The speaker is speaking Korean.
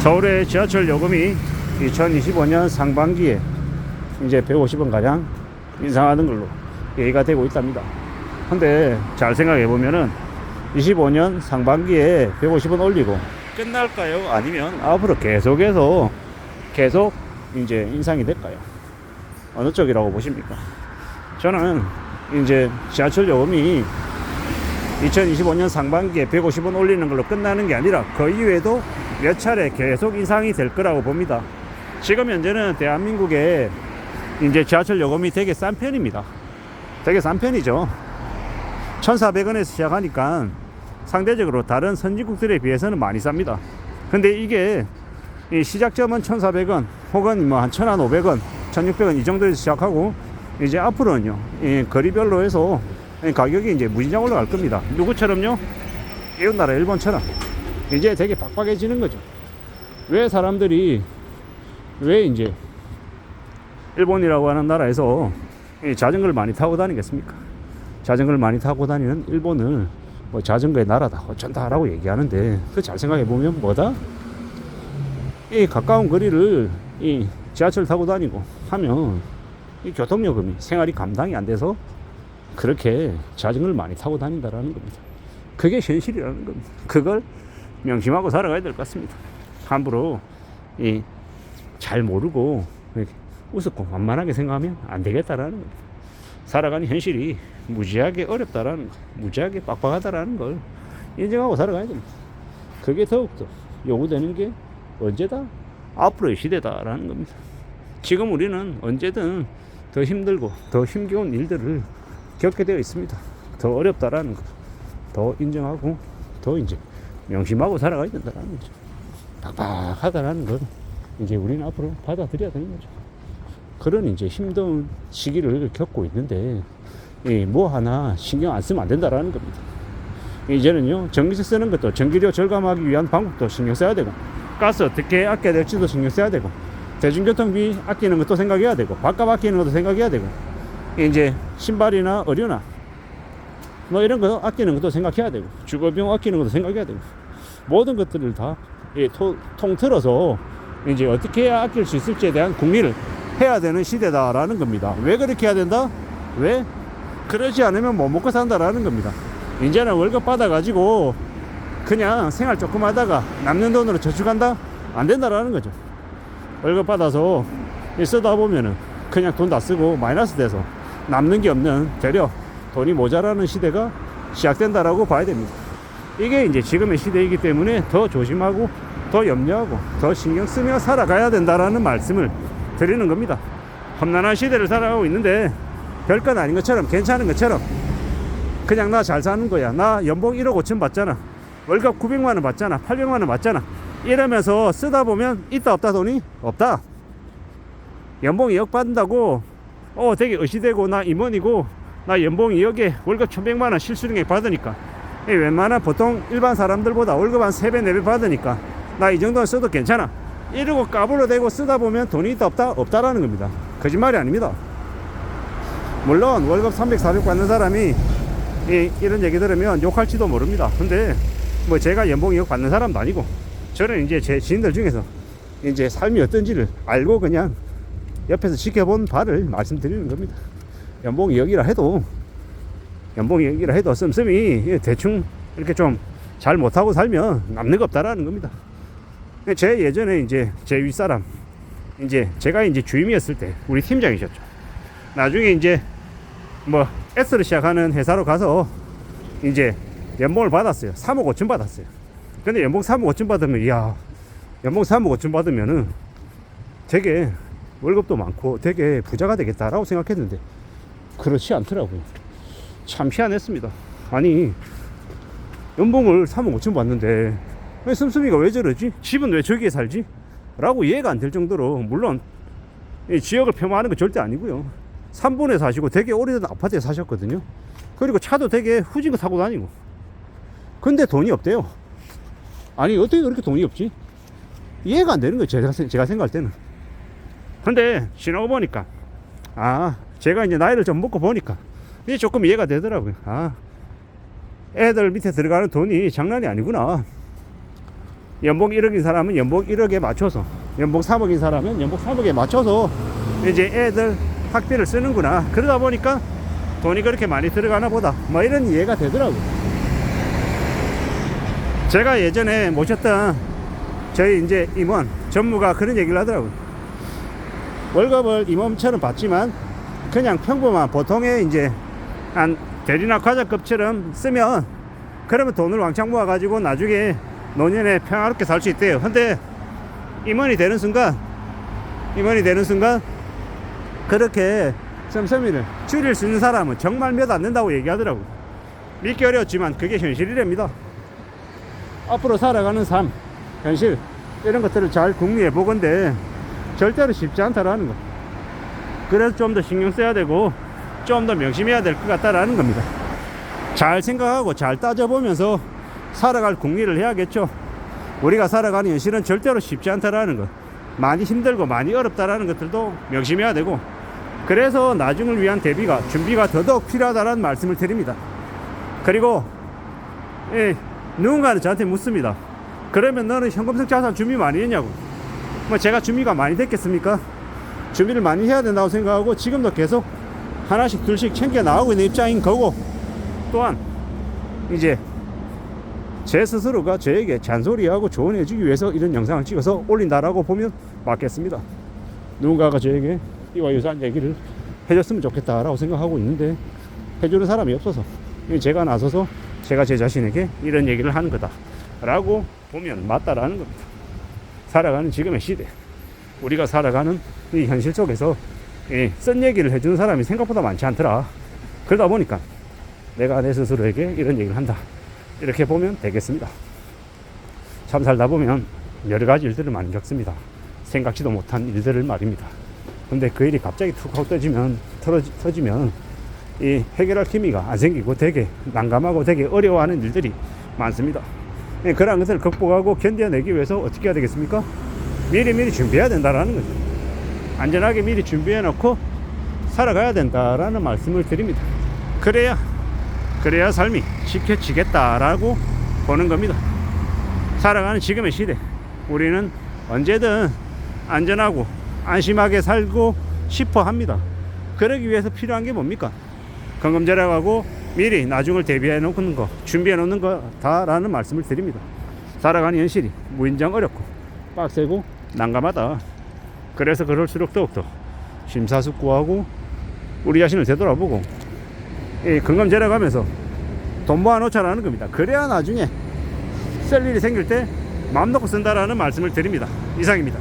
서울의 지하철 요금이 2025년 상반기에 이제 150원 가량 인상하는 걸로 얘기가 되고 있답니다. 근데 잘 생각해 보면은 25년 상반기에 150원 올리고 끝날까요? 아니면 앞으로 계속해서 계속 이제 인상이 될까요? 어느 쪽이라고 보십니까? 저는 이제 지하철 요금이 2025년 상반기에 150원 올리는 걸로 끝나는 게 아니라 그 이후에도 몇 차례 계속 인상이 될 거라고 봅니다. 지금 현재는 대한민국에 이제 지하철 요금이 되게 싼 편입니다. 되게 싼 편이죠. 1,400원에서 시작하니까 상대적으로 다른 선진국들에 비해서는 많이 쌉니다. 근데 이게 이 시작점은 1,400원 혹은 뭐 한 1,500원, 1,600원 이 정도에서 시작하고 이제 앞으로는요, 이 거리별로 해서 가격이 이제 무진장 올라갈 겁니다. 누구처럼요? 이웃나라 일본처럼 이제 되게 빡빡해지는 거죠. 왜 사람들이 왜 이제 일본이라고 하는 나라에서 자전거를 많이 타고 다니겠습니까? 자전거를 많이 타고 다니는 일본을 뭐 자전거의 나라다 어쩐다라고 얘기하는데 그 잘 생각해 보면 뭐다? 이 가까운 거리를 이 지하철 타고 다니고 하면 이 교통요금이 생활이 감당이 안 돼서 그렇게 자전거를 많이 타고 다닌다라는 겁니다. 그게 현실이라는 겁니다. 그걸 명심하고 살아가야 될 것 같습니다. 함부로 이 잘 모르고 우습고 만만하게 생각하면 안 되겠다라는 겁니다. 살아가는 현실이 무지하게 어렵다라는 거, 무지하게 빡빡하다라는 걸 인정하고 살아가야 됩니다. 그게 더욱더 요구되는 게 언제다? 앞으로의 시대다라는 겁니다. 지금 우리는 언제든 더 힘들고 더 힘겨운 일들을 겪게 되어 있습니다. 더 어렵다라는 거, 더 인정하고 더 이제 명심하고 살아가야 된다라는 거죠. 빡빡하다라는 걸 이제 우리는 앞으로 받아들여야 되는 거죠. 그런 이제 힘든 시기를 겪고 있는데 뭐 하나 신경 안 쓰면 안 된다라는 겁니다. 이제는요, 전기세 쓰는 것도 전기료 절감하기 위한 방법도 신경 써야 되고, 가스 어떻게 아껴야 될지도 신경 써야 되고, 대중교통비 아끼는 것도 생각해야 되고, 밥값 아끼는 것도 생각해야 되고, 이제 신발이나 의류나 뭐 이런 거 아끼는 것도 생각해야 되고, 주거비용 아끼는 것도 생각해야 되고, 모든 것들을 다 통틀어서 이제 어떻게 해야 아낄 수 있을지에 대한 궁리를 해야 되는 시대다라는 겁니다. 왜 그렇게 해야 된다? 왜? 그러지 않으면 못 먹고 산다라는 겁니다. 이제는 월급 받아가지고 그냥 생활 조금 하다가 남는 돈으로 저축한다? 안 된다라는 거죠. 월급 받아서 쓰다 보면은 그냥 돈 다 쓰고 마이너스 돼서 남는 게 없는, 되려 돈이 모자라는 시대가 시작된다라고 봐야 됩니다. 이게 이제 지금의 시대이기 때문에 더 조심하고 더 염려하고 더 신경 쓰며 살아가야 된다라는 말씀을 드리는 겁니다. 험난한 시대를 살아가고 있는데 별건 아닌 것처럼, 괜찮은 것처럼 그냥 나 잘 사는 거야, 나 연봉 1억 5천 받잖아, 월급 900만 원 받잖아, 800만 원 받잖아, 이러면서 쓰다 보면 있다 없다 돈이 없다. 연봉 2억 받는다고 되게 의시되고 나 임원이고 나 연봉 2억에 월급 1100만 원 실수령액 받으니까 웬만한 보통 일반 사람들보다 월급 한 3배 4배 받으니까 나 이 정도는 써도 괜찮아, 이러고 까불어 대고 쓰다 보면 돈이 있다 없다? 없다라는 겁니다. 거짓말이 아닙니다. 물론 월급 300, 400 받는 사람이 이런 얘기 들으면 욕할지도 모릅니다. 근데 뭐 제가 연봉 2억 받는 사람도 아니고, 저는 이제 제 지인들 중에서 이제 삶이 어떤지를 알고 그냥 옆에서 지켜본 바를 말씀드리는 겁니다. 연봉 2억이라 해도 씀씀이 대충 이렇게 좀 잘 못하고 살면 남는 거 없다라는 겁니다. 제 예전에 이제 제 윗사람, 이제 제가 이제 주임이었을 때 우리 팀장이셨죠. 나중에 이제 뭐 S로 시작하는 회사로 가서 이제 연봉을 받았어요. 3억 5천 받았어요. 근데 연봉 3억 5천 받으면, 이야, 연봉 3억 5천 받으면은 되게 월급도 많고 되게 부자가 되겠다라고 생각했는데 그렇지 않더라고요. 참 희한했습니다. 아니, 연봉을 3억 5천 받는데 왜 씀씀이가 왜 저러지? 집은 왜 저기에 살지? 라고 이해가 안 될 정도로, 물론 이 지역을 폄하하는 건 절대 아니고요, 3분에 사시고 되게 오래된 아파트에 사셨거든요. 그리고 차도 되게 후진 거 타고 다니고, 근데 돈이 없대요. 아니, 어떻게 그렇게 돈이 없지? 이해가 안 되는 거예요, 제가 생각할 때는. 근데 지나고 보니까, 제가 이제 나이를 좀 먹고 보니까 이게 조금 이해가 되더라고요. 애들 밑에 들어가는 돈이 장난이 아니구나. 연봉 1억인 사람은 연봉 1억에 맞춰서, 연봉 3억인 사람은 연봉 3억에 맞춰서 이제 애들 학비를 쓰는구나. 그러다 보니까 돈이 그렇게 많이 들어가나 보다, 뭐 이런 이해가 되더라고요. 제가 예전에 모셨던 저희 이제 임원 전무가 그런 얘기를 하더라고요. 월급을 임원처럼 받지만 그냥 평범한 보통의 이제 한 대리나 과장급처럼 쓰면 그러면 돈을 왕창 모아가지고 나중에 노년에 평화롭게 살 수 있대요. 근데 임원이 되는 순간 그렇게 씀씀이를 줄일 수 있는 사람은 정말 몇 안 된다고 얘기하더라고요. 믿기 어려웠지만 그게 현실이랍니다. 앞으로 살아가는 삶, 현실 이런 것들을 잘 궁리해 보건데 절대로 쉽지 않다라는 거. 그래서 좀 더 신경 써야 되고 좀 더 명심해야 될 것 같다라는 겁니다. 잘 생각하고 잘 따져보면서 살아갈 궁리를 해야겠죠. 우리가 살아가는 현실은 절대로 쉽지 않다라는 것, 많이 힘들고 많이 어렵다라는 것들도 명심해야 되고, 그래서 나중을 위한 대비가, 준비가 더더욱 필요하다는 말씀을 드립니다. 그리고 누군가는 저한테 묻습니다. 그러면 너는 현금성 자산 준비 많이 했냐고. 뭐 제가 준비가 많이 됐겠습니까? 준비를 많이 해야 된다고 생각하고 지금도 계속 하나씩 둘씩 챙겨 나가고 있는 입장인 거고, 또한 이제 제 스스로가 저에게 잔소리하고 조언해 주기 위해서 이런 영상을 찍어서 올린다라고 보면 맞겠습니다. 누군가가 저에게 이와 유사한 얘기를 해줬으면 좋겠다라고 생각하고 있는데 해주는 사람이 없어서 제가 나서서 제가 제 자신에게 이런 얘기를 하는 거다 라고 보면 맞다라는 겁니다. 살아가는 지금의 시대, 우리가 살아가는 이 현실 속에서 쓴 얘기를 해주는 사람이 생각보다 많지 않더라. 그러다 보니까 내가 내 스스로에게 이런 얘기를 한다, 이렇게 보면 되겠습니다. 참 살다 보면 여러 가지 일들을 많이 겪습니다. 생각지도 못한 일들을 말입니다. 근데 그 일이 갑자기 툭 하고 터지면 이 해결할 기미가 안 생기고 되게 난감하고 되게 어려워하는 일들이 많습니다. 그런 것을 극복하고 견뎌내기 위해서 어떻게 해야 되겠습니까? 미리 준비해야 된다라는 거죠. 안전하게 미리 준비해 놓고 살아가야 된다라는 말씀을 드립니다. 그래야 삶이 지켜지겠다라고 보는 겁니다. 살아가는 지금의 시대, 우리는 언제든 안전하고 안심하게 살고 싶어 합니다. 그러기 위해서 필요한 게 뭡니까? 건금절약하고 미리 나중을 대비해 놓는 거, 준비해 놓는 거다라는 말씀을 드립니다. 살아가는 현실이 무인정 어렵고 빡세고 난감하다. 그래서 그럴수록 더욱더 심사숙고하고 우리 자신을 되돌아보고 건금절약하면서 돈 모아놓자라는 겁니다. 그래야 나중에 쓸 일이 생길 때 마음 놓고 쓴다라는 말씀을 드립니다. 이상입니다.